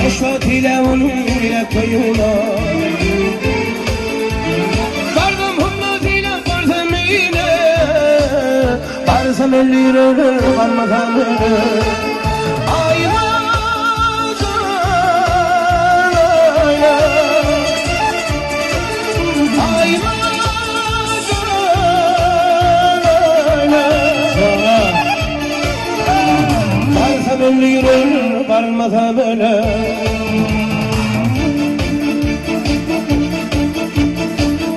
Hoşvat ile onun ile koyuna vardım hümmet ile varsam ile varsam elleri varmasam ayna ömrü yürür varmasa böyle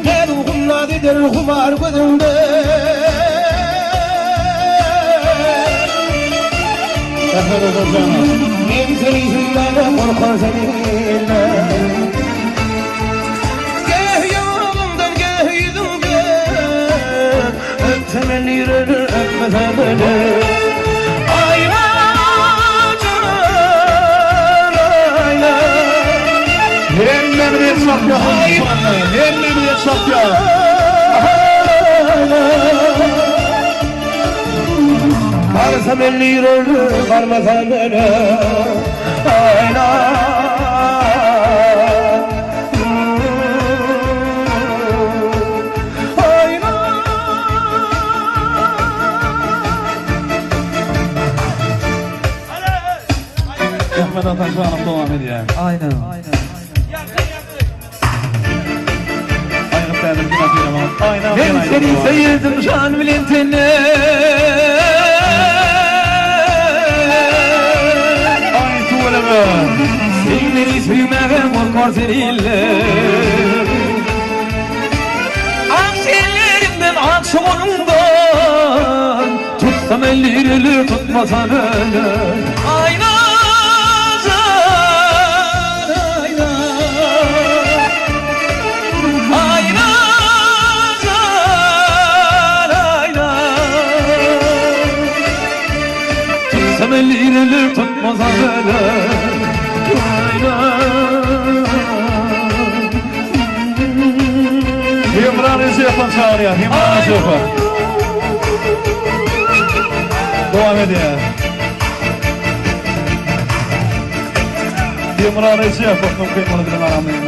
ne ruhum nadidir ruhum var gözümde ben seni yüzünden korkar seninle geh yanımdan geh yüzümden öpsem elini yürür öpmese böyle Hemen bir şapya, hemen bir şapya. Varsam elli yürür, varmasam öyle. Ayna. Ahmet Ataşan'ım devam ediyor. Aynen. Ben seni sevdim şan bilintine Ay tuvaleme. Seni sevmeye korkar seninle Akşellerimden akşamından tutsam ellerini tutmasan öyle Ayna ellerini tutmasa böyle Himranesi yapan çağırıyor, himranesi yapan. Devam ediyor. Himranesi yapan, kıymalı bir aramlayın.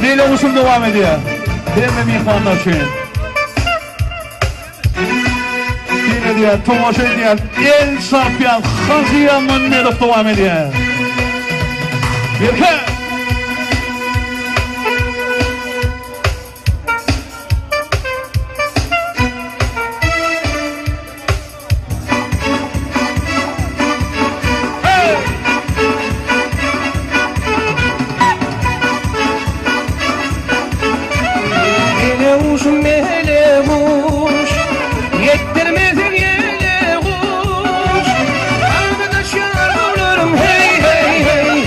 Neyle olsun devam ediyor. Benim ihvanlar için. Diye tomaşa ediyor, el sarpyan, Haziyan'ın ne de devam ediyor. Birke! Ele uş mele uş yettirmezin yele uş Arkadaşlar olurum hey hey hey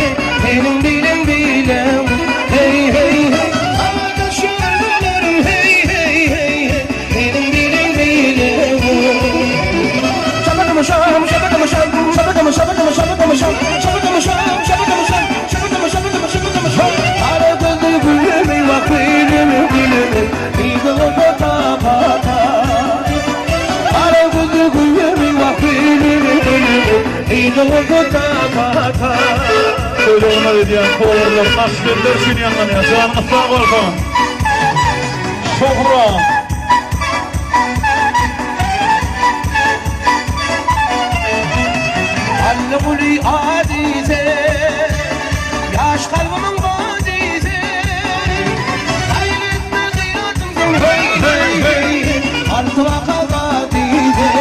Benim bilem bilem hey hey hey Arkadaşlar olurum hey hey hey Benim bilem bilem Şabakamışam şabakamışam şabakamışam şabakamışam şabakamışam şabakamışam şabakamışam Ara gözü gülümü vakilimi gülümü İdolu patapata Ara gözü gülümü vakilimi gülümü İdolu patapata Şöyle ona dediğin kovarlar, askerler seni yanlanıyor. Canını sağ olsun. Şohra. Allımuli adize Yaş kalbimin vazize Hayretme kıyatımsın hey hey hey Artı vakada dize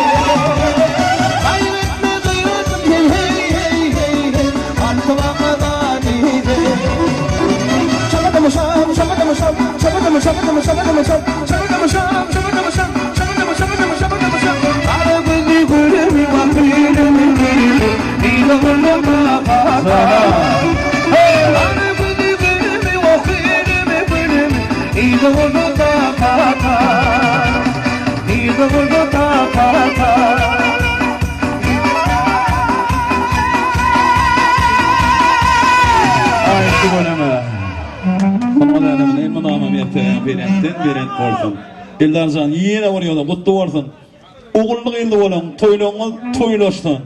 Hayretme kıyatımsın hey hey hey Artı vakada dize Şabakamışam şabakamışam şabakamışam şabakamışam şabakamışam şabakamışam şabakamışam şabakamışam Ara gözü gülümü vakilimi gülümü İdolunu kapata Ara gözü gülümü vakilimi gülümü İdolunu kapata İdolunu kapata Ay tuvaleme. Olmadı adamın en mınamı berent olsun. Eldarcan yine vuruyordu, kutlu olsun. Oğulluk elde olun, toyluğunu toylaştın.